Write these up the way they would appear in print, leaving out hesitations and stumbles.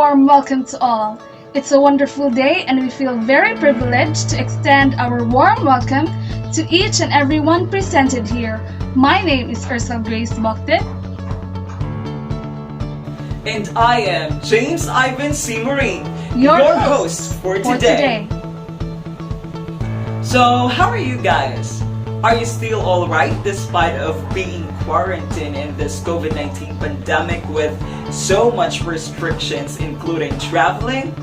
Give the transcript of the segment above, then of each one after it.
warm welcome to all. It's a wonderful day and we feel very privileged to extend our warm welcome to each and everyone presented here. My name is Ursula Grace Boktit. And I am James Ivan C. Marine, Your host for today. So, how are you guys? Are you still alright despite of being quarantined in this COVID-19 pandemic with so much restrictions including traveling?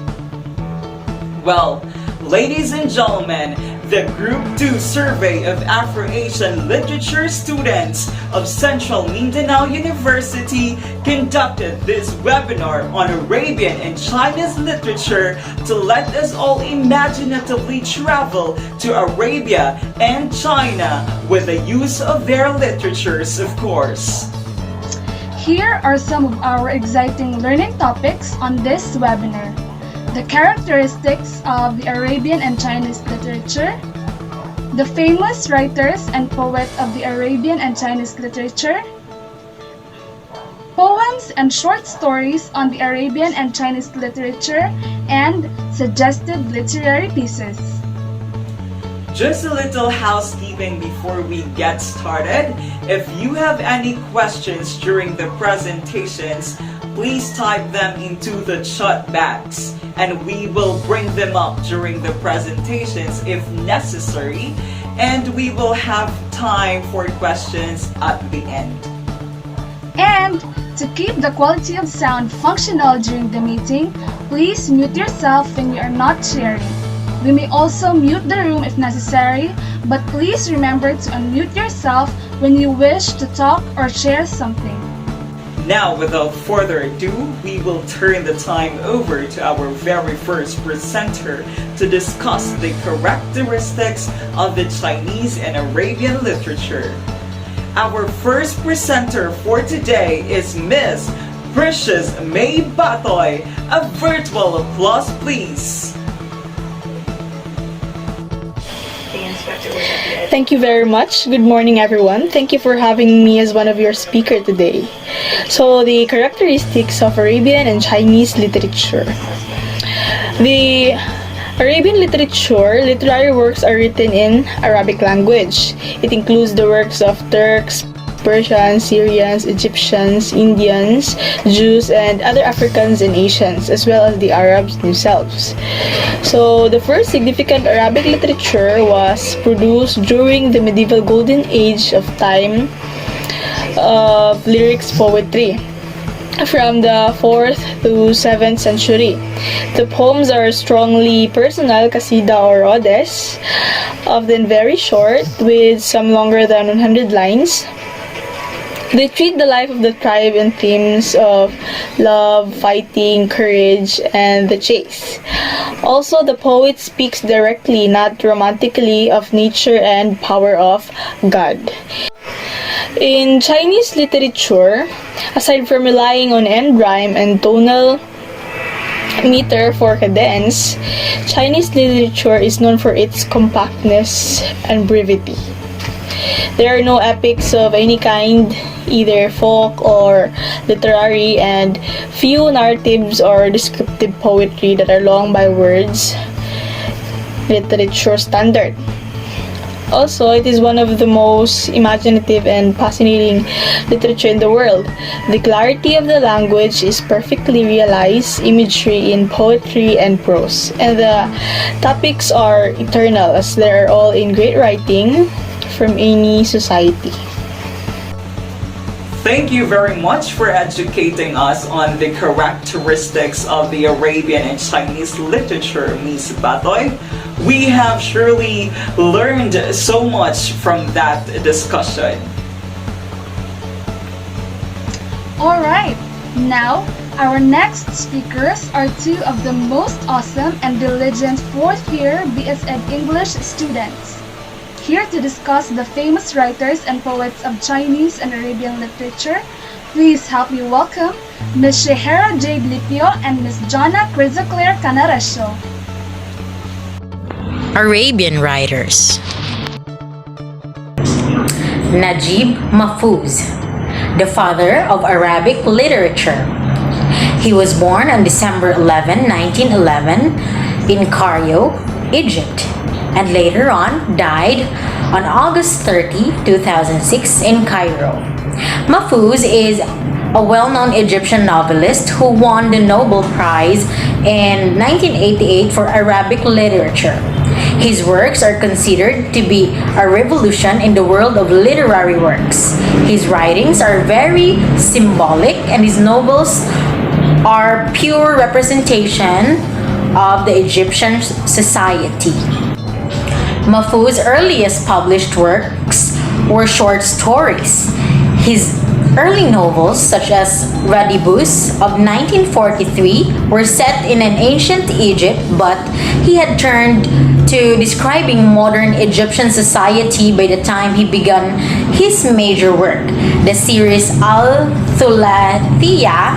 Well, ladies and gentlemen, the Group 2 survey of Afro-Asian literature students of Central Mindanao University conducted this webinar on Arabian and Chinese literature to let us all imaginatively travel to Arabia and China with the use of their literatures, of course. Here are some of our exciting learning topics on this webinar. The characteristics of the Arabian and Chinese literature, the famous writers and poets of the Arabian and Chinese literature, poems and short stories on the Arabian and Chinese literature, and suggested literary pieces. Just a little housekeeping before we get started. If you have any questions during the presentations, please type them into the chat box and we will bring them up during the presentations if necessary, and we will have time for questions at the end. And to keep the quality of sound functional during the meeting, please mute yourself when you are not sharing. We may also mute the room if necessary, but please remember to unmute yourself when you wish to talk or share something. Now, without further ado, we will turn the time over to our very first presenter to discuss the characteristics of the Chinese and Arabian literature. Our first presenter for today is Miss Precious May Batoy. A virtual applause, please. Thank you very much. Good morning, everyone. Thank you for having me as one of your speakers today. So, the characteristics of Arabian and Chinese literature. The Arabian literature, literary works are written in Arabic language. It includes the works of Turks, Persians, Syrians, Egyptians, Indians, Jews, and other Africans and Asians, as well as the Arabs themselves. So, the first significant Arabic literature was produced during the medieval golden age of time of lyrics poetry from the 4th to 7th century. The poems are strongly personal, qasida or odes, often very short with some longer than 100 lines. They treat the life of the tribe in themes of love, fighting, courage, and the chase. Also, the poet speaks directly, not romantically, of nature and power of God. In Chinese literature, aside from relying on end rhyme and tonal meter for cadence, Chinese literature is known for its compactness and brevity. There are no epics of any kind, either folk or literary, and few narratives or descriptive poetry that are long by words, literature standard. Also, it is one of the most imaginative and fascinating literature in the world. The clarity of the language is perfectly realized imagery in poetry and prose, and the topics are eternal as they are all in great writing from any society. Thank you very much for educating us on the characteristics of the Arabian and Chinese literature, Ms. Batoy. We have surely learned so much from that discussion. Alright, now our next speakers are two of the most awesome and diligent fourth year BSN English students. Here to discuss the famous writers and poets of Chinese and Arabian literature, please help me welcome Ms. Shehera Jade Lipio and Ms. Jonna Crisoclaire Canaresio. Arabian writers. Najib Mahfouz, the father of Arabic literature. He was born on December 11, 1911 in Cairo, Egypt, and later on died on August 30, 2006 in Cairo. Mahfouz is a well-known Egyptian novelist who won the Nobel Prize in 1988 for Arabic literature. His works are considered to be a revolution in the world of literary works. His writings are very symbolic, and his novels are pure representation of the Egyptian society. Mahfouz's earliest published works were short stories. His early novels, such as Radibus of 1943, were set in an ancient Egypt, but he had turned to describing modern Egyptian society by the time he began his major work, the series Al-Thulathiyya,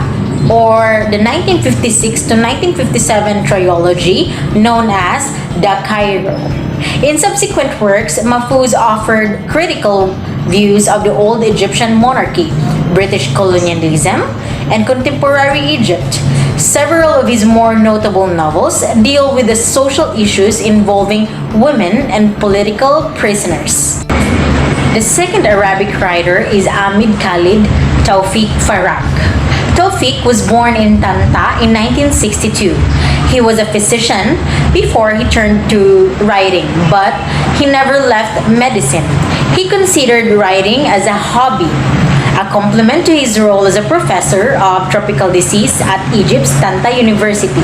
or the 1956 to 1957 trilogy known as The Cairo. In subsequent works, Mahfouz offered critical views of the old Egyptian monarchy, British colonialism, and contemporary Egypt. Several of his more notable novels deal with the social issues involving women and political prisoners. The second Arabic writer is Ahmed Khalid Tawfiq Farrak. Tawfiq was born in Tanta in 1962. He was a physician before he turned to writing, but he never left medicine. He considered writing as a hobby, a complement to his role as a professor of tropical disease at Egypt's Tanta University.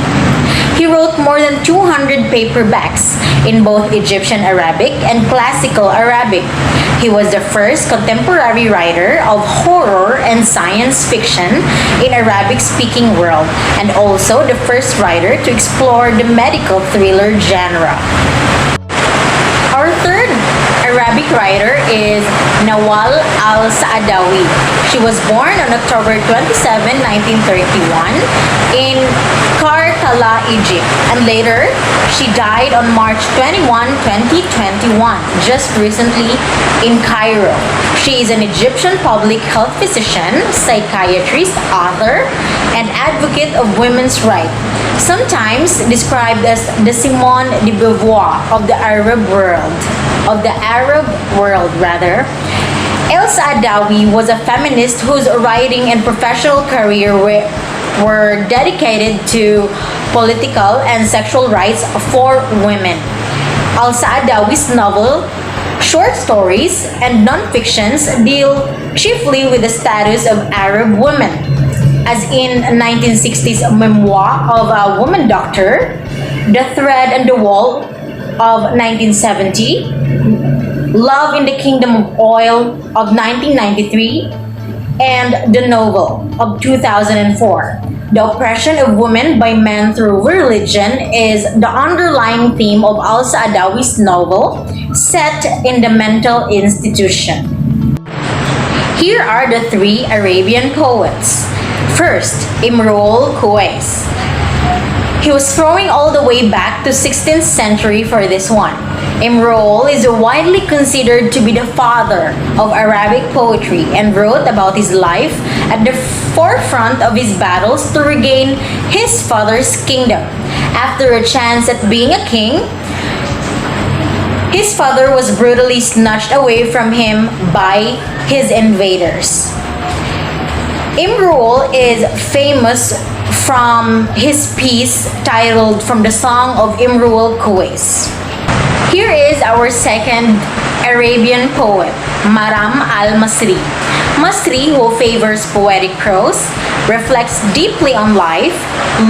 He wrote more than 200 paperbacks in both Egyptian Arabic and Classical Arabic. He was the first contemporary writer of horror and science fiction in Arabic-speaking world, and also the first writer to explore the medical thriller genre. Our third Arabic writer is Nawal al-Saadawi. She was born on October 27, 1931 in Kartala, Egypt, and later she died on March 21, 2021, just recently in Cairo. She is an Egyptian public health physician, psychiatrist, author, and advocate of women's rights, sometimes described as the Simone de Beauvoir of the Arab world. El Saadawi was a feminist whose writing and professional career were dedicated to political and sexual rights for women. Al Saadawi's novel, short stories, and non-fictions deal chiefly with the status of Arab women, as in 1960s Memoir of a Woman Doctor, The Thread and the Wall of 1970, Love in the Kingdom of Oil of 1993, and The Novel of 2004. The oppression of women by men through religion is the underlying theme of Al-Saadawi's novel, set in the mental institution. Here are the three Arabian poets. First, Imrul Qais. He was throwing all the way back to 16th century for this one. Imrul is widely considered to be the father of Arabic poetry and wrote about his life at the forefront of his battles to regain his father's kingdom. After a chance at being a king, his father was brutally snatched away from him by his invaders. Imrul is famous from his piece titled From the Song of Imrul Qais. Here is our second Arabian poet, Maram al-Masri. Masri, who favors poetic prose, reflects deeply on life,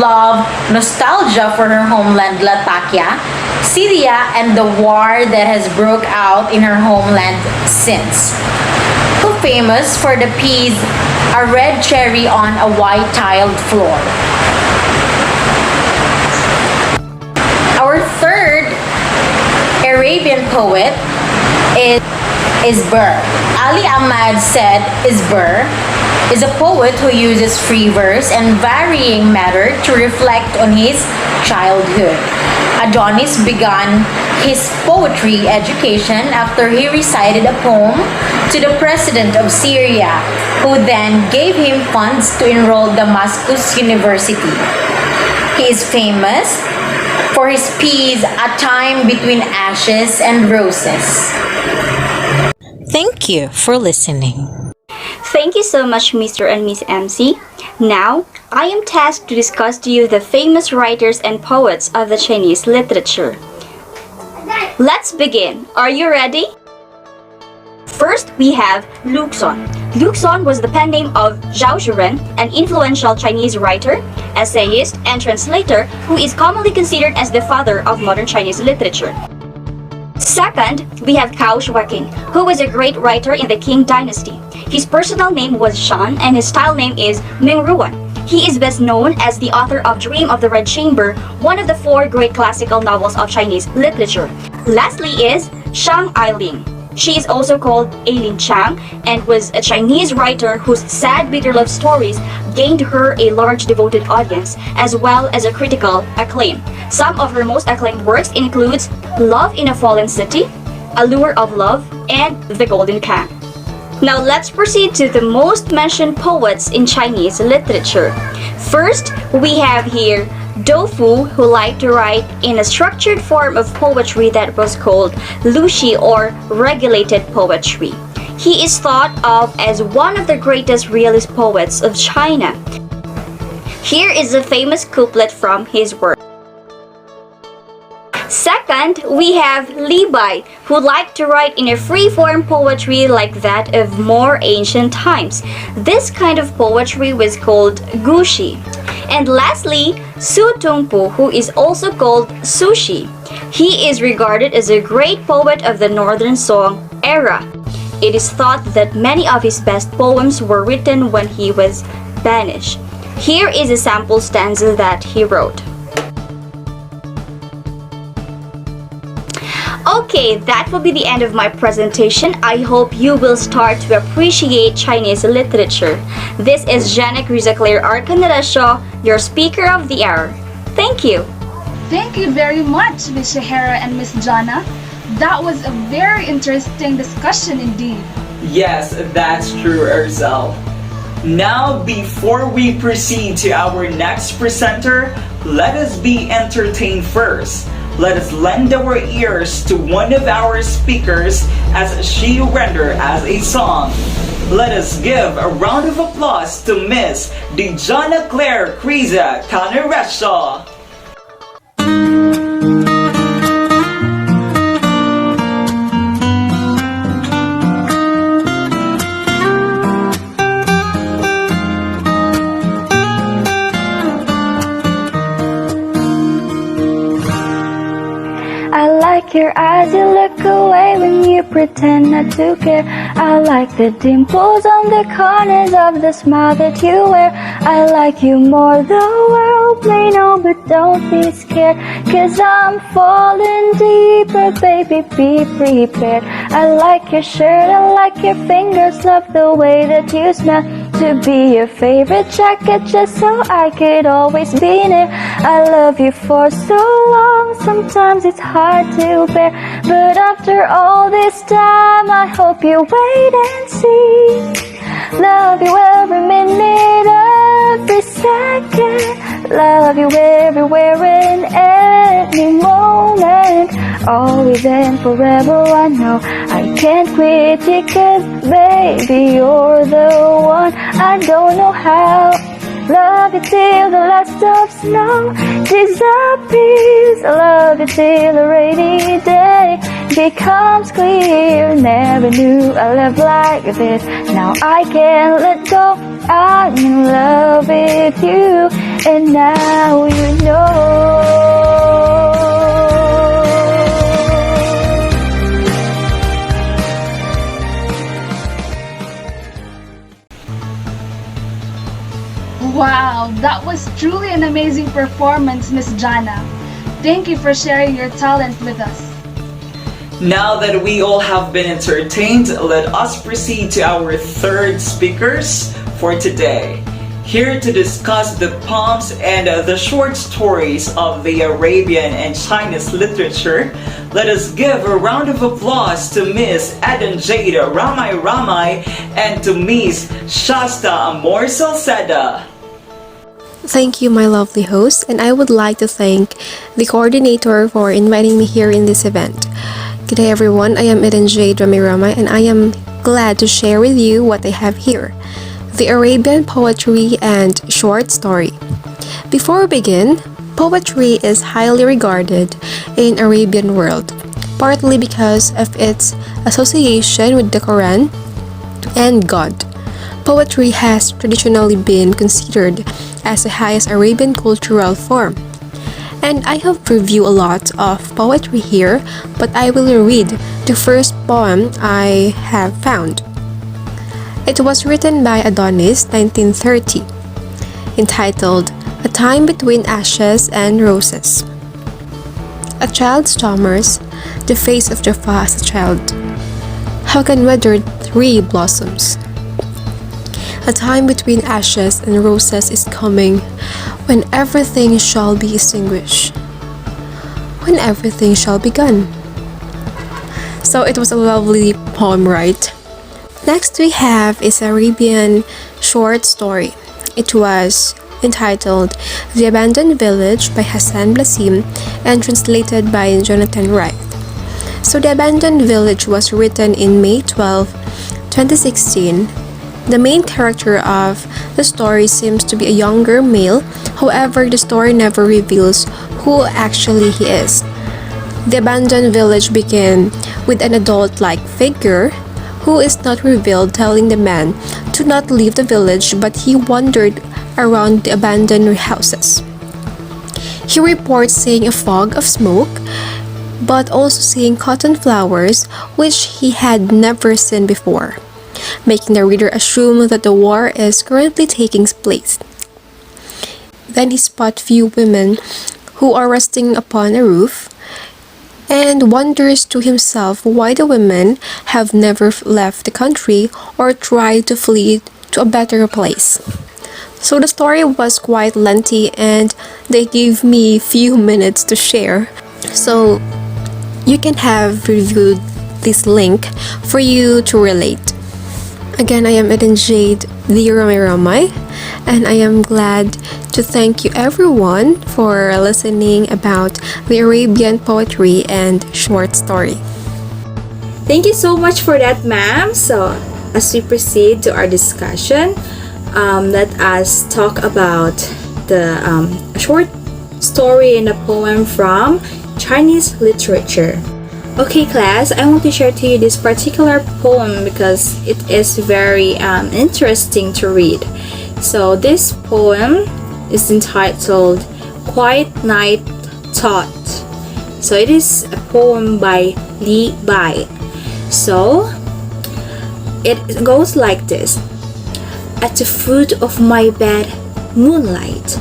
love, nostalgia for her homeland Latakia, Syria, and the war that has broke out in her homeland since. Who famous for the piece A Red Cherry on a White Tiled Floor. Our third Arabian poet is Isber. Ali Ahmad said Isber is a poet who uses free verse and varying matter to reflect on his childhood. Adonis began his poetry education after he recited a poem to the president of Syria, who then gave him funds to enroll Damascus University. He is famous for his piece A Time Between Ashes and Roses. Thank you for listening. Thank you so much, Mr. and Miss MC. Now, I am tasked to discuss to you the famous writers and poets of the Chinese literature. Let's begin. Are you ready? First, we have Lu Xun. Lu Xun was the pen name of Zhao Zhiren, an influential Chinese writer, essayist, and translator who is commonly considered as the father of modern Chinese literature. Second, we have Cao Shuaking, who was a great writer in the Qing dynasty. His personal name was Shan and his style name is Mingruan. He is best known as the author of Dream of the Red Chamber, one of the 4 great classical novels of Chinese literature. Lastly is Shang Ailing. She is also called Ailing Chang and was a Chinese writer whose sad bitter love stories gained her a large devoted audience as well as a critical acclaim. Some of her most acclaimed works includes Love in a Fallen City, Allure of Love, and The Golden Can. Now let's proceed to the most mentioned poets in Chinese literature. First, we have here Dou Fu, who liked to write in a structured form of poetry that was called Lushi or regulated poetry. He is thought of as one of the greatest realist poets of China. Here is a famous couplet from his work. Second, we have Li Bai, who liked to write in a free-form poetry like that of more ancient times. This kind of poetry was called gushi. And lastly, Su Tongpu, who is also called Sushi. He is regarded as a great poet of the Northern Song era. It is thought that many of his best poems were written when he was banished. Here is a sample stanza that he wrote. Okay, that will be the end of my presentation. I hope you will start to appreciate Chinese literature. This is Janek Rizaclaire Arcanarasho, your speaker of the hour. Thank you. Thank you very much, Miss Shahara and Miss Jana. That was a very interesting discussion indeed. Yes, that's true, Erzal. Now, before we proceed to our next presenter, let us be entertained first. Let us lend our ears to one of our speakers as she render as a song. Let us give a round of applause to Miss Dijana Claire Kriza Kanaresha. I like your eyes, you look away when you pretend not to care. I like the dimples on the corners of the smile that you wear. I like you more, the world may know, but don't be scared, 'cause I'm falling deeper, baby, be prepared. I like your shirt, I like your fingers, love the way that you smell. To be your favorite jacket just so I could always be near. I love you for so long, sometimes it's hard to bear, but after all this time I hope you wait and see. Love you every minute, every second. Love you everywhere in any moment. Always and forever, I know I can't quit you, 'cause baby you're the one. I don't know how. Love you till the last of snow disappears. Love you till a rainy day becomes clear. Never knew I loved like this. Now I can't let go. I'm in love with you, and now you know. Wow, that was truly an amazing performance, Miss Jana. Thank you for sharing your talent with us. Now that we all have been entertained, let us proceed to our third speakers for today. Here to discuss the poems and the short stories of the Arabian and Chinese literature, let us give a round of applause to Miss Eden Jade Ramay and to Miss Shasta Amor Salceda. Thank you, my lovely host, and I would like to thank the coordinator for inviting me here in this event. Good day, everyone. I am Eden Jade Ramay, and I am glad to share with you what I have here: the Arabian poetry and short story. Before we begin, poetry is highly regarded in Arabian world, partly because of its association with the Quran and God. Poetry has traditionally been considered as the highest Arabian cultural form. And I have reviewed a lot of poetry here, but I will read the first poem I have found. It was written by Adonis, 1930, entitled A Time Between Ashes and Roses. A child stammers, the face of Jaffa as a child. How can weathered tree blossoms? A time between ashes and roses is coming, when everything shall be extinguished, when everything shall be gone. So it was a lovely poem, right? Next we have is Arabian short story. It was entitled The Abandoned Village by Hassan Blasim and translated by Jonathan Wright. So The Abandoned Village was written in May 12, 2016. The main character of the story seems to be a younger male, however, the story never reveals who actually he is. The abandoned village began with an adult-like figure who is not revealed, telling the man to not leave the village, but he wandered around the abandoned houses. He reports seeing a fog of smoke, but also seeing cotton flowers, which he had never seen before, making the reader assume that the war is currently taking place. Then he spots few women who are resting upon a roof and wonders to himself why the women have never left the country or tried to flee to a better place. So the story was quite lengthy and they gave me few minutes to share. So you can have reviewed this link for you to relate. Again, I am Eden Jade, the Ramay, and I am glad to thank you everyone for listening about the Arabian poetry and short story. Thank you so much for that, ma'am. So, as we proceed to our discussion, let us talk about the short story and a poem from Chinese literature. Okay, class, I want to share to you this particular poem because it is very interesting to read. So this poem is entitled Quiet Night Thought. So it is a poem by Li Bai. So it goes like this. At the foot of my bed, moonlight.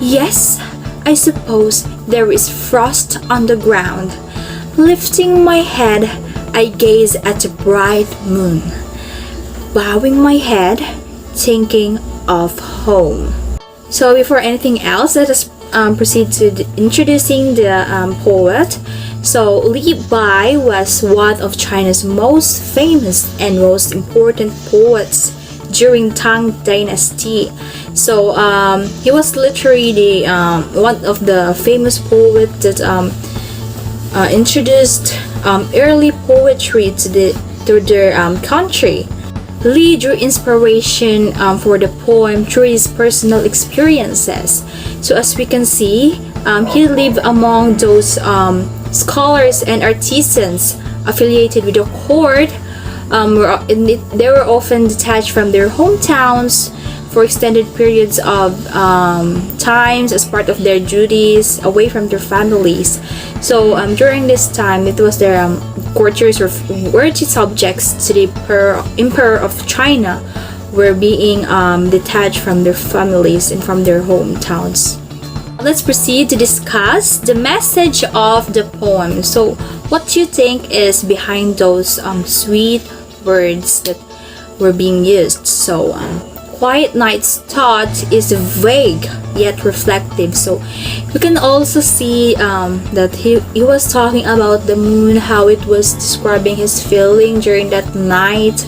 Yes, I suppose there is frost on the ground. Lifting my head, I gaze at the bright moon. Bowing my head, thinking of home. So before anything else, let us proceed to introducing the poet. So Li Bai was one of China's most famous and most important poets during Tang Dynasty. So he was literally the one of the famous poets that introduced early poetry to their country. Li drew inspiration for the poem through his personal experiences. So as we can see, he lived among those scholars and artisans affiliated with the court. They were often detached from their hometowns for extended periods of times as part of their duties away from their families. So during this time, it was their courtiers or worthy subjects to the Emperor of China were being detached from their families and from their hometowns. Let's proceed to discuss the message of the poem. So what do you think is behind those sweet words that were being used? So quiet night's thought is vague yet reflective. So you can also see that he was talking about the moon, how it was describing his feeling during that night.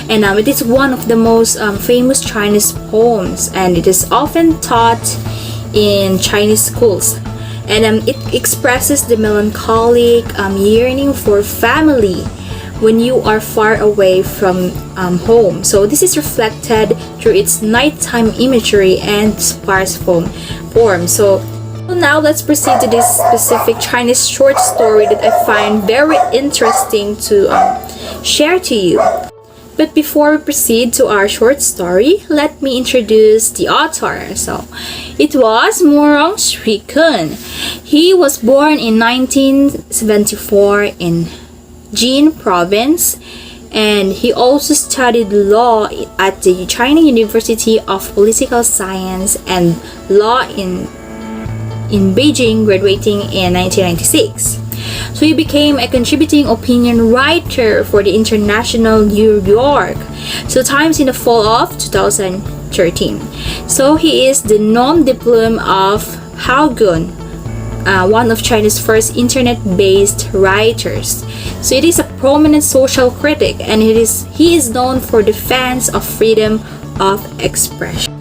And it is one of the most famous Chinese poems, and it is often taught in Chinese schools. And it expresses the melancholic yearning for family when you are far away from home. So this is reflected through its nighttime imagery and sparse form. So now let's proceed to this specific Chinese short story that I find very interesting to share to you. But before we proceed to our short story, let me introduce the author. So, it was Murong Shrikun. He was born in 1974 in Jin province, and he also studied law at the China University of Political Science and Law in Beijing, graduating in 1996. So he became a contributing opinion writer for the International New York Times in the fall of 2013. So he is the nom de plume of Haogun, one of China's first internet-based writers. So it is a prominent social critic, and he is known for defense of freedom of expression.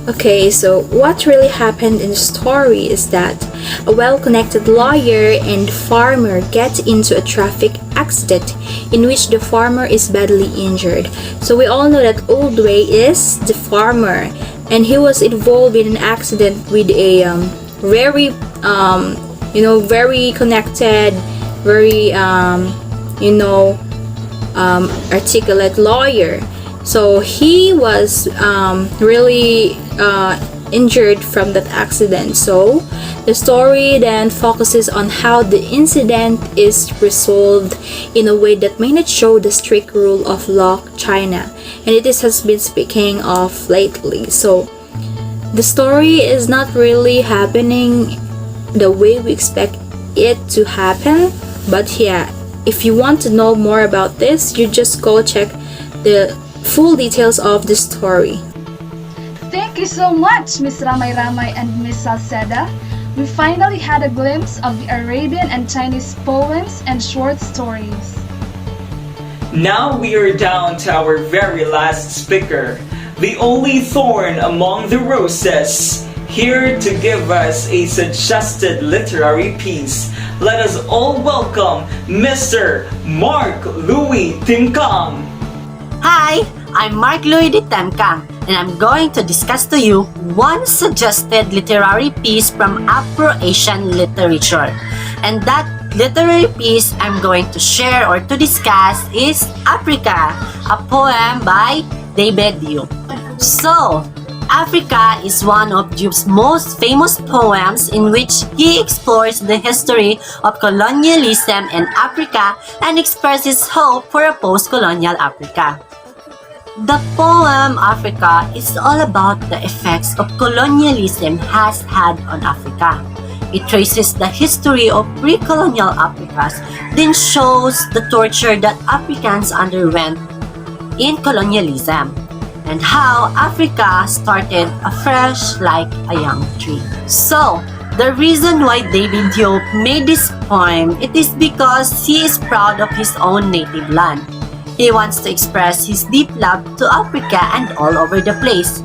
Okay, so what really happened in the story is that a well-connected lawyer and farmer get into a traffic accident in which the farmer is badly injured. So we all know that Old Wei is the farmer, and he was involved in an accident with a very very connected, very articulate lawyer. So he was really injured from that accident. So the story then focuses on how the incident is resolved in a way that may not show the strict rule of law China, and it has been speaking of lately. So the story is not really happening the way we expect it to happen, but yeah, if you want to know more about this, you just go check the full details of the story. Thank you so much, Miss Ramay Ramay and Miss Salceda. We finally had a glimpse of the Arabian and Chinese poems and short stories. Now we are down to our very last speaker, the only thorn among the roses, here to give us a suggested literary piece. Let us all welcome Mr. Mark Louis Timkang. Hi, I'm Mark Louis de Temkang, and I'm going to discuss to you one suggested literary piece from Afro-Asian literature. And that literary piece I'm going to share or to discuss is Africa, a poem by David Yu. So, Africa is one of Yu's most famous poems, in which he explores the history of colonialism in Africa and expresses hope for a post-colonial Africa. The poem Africa is all about the effects of colonialism has had on Africa. It traces the history of pre-colonial Africas, then shows the torture that Africans underwent in colonialism, and how Africa started afresh like a young tree. So, the reason why David Yu made this poem, it is because he is proud of his own native land. He wants to express his deep love to Africa and all over the place,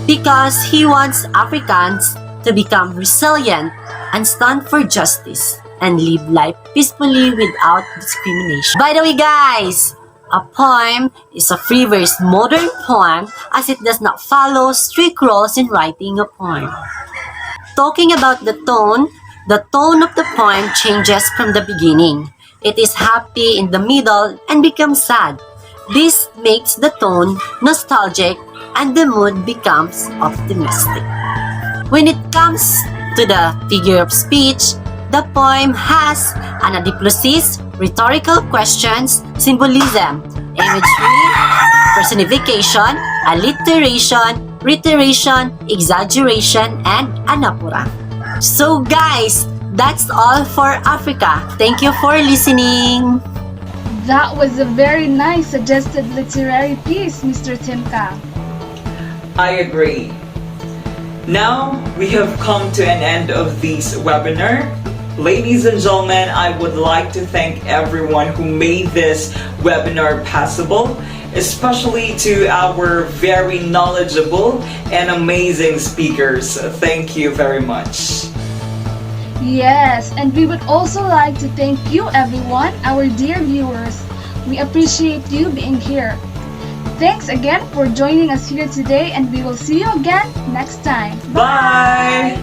because he wants Africans to become resilient and stand for justice and live life peacefully without discrimination. By the way, guys, a poem is a free verse modern poem, as it does not follow strict rules in writing a poem. Talking about the tone of the poem changes from the beginning. It is happy in the middle and becomes sad. This makes the tone nostalgic and the mood becomes optimistic. When it comes to the figure of speech, the poem has anadiploses, rhetorical questions, symbolism, imagery, personification, alliteration, reiteration, exaggeration, and anapura. So guys, that's all for Africa. Thank you for listening. That was a very nice suggested literary piece, Mr. Timkang. I agree. Now, we have come to an end of this webinar. Ladies and gentlemen, I would like to thank everyone who made this webinar possible, especially to our very knowledgeable and amazing speakers. Thank you very much. Yes, and we would also like to thank you everyone, our dear viewers. We appreciate you being here. Thanks again for joining us here today, and we will see you again next time. Bye!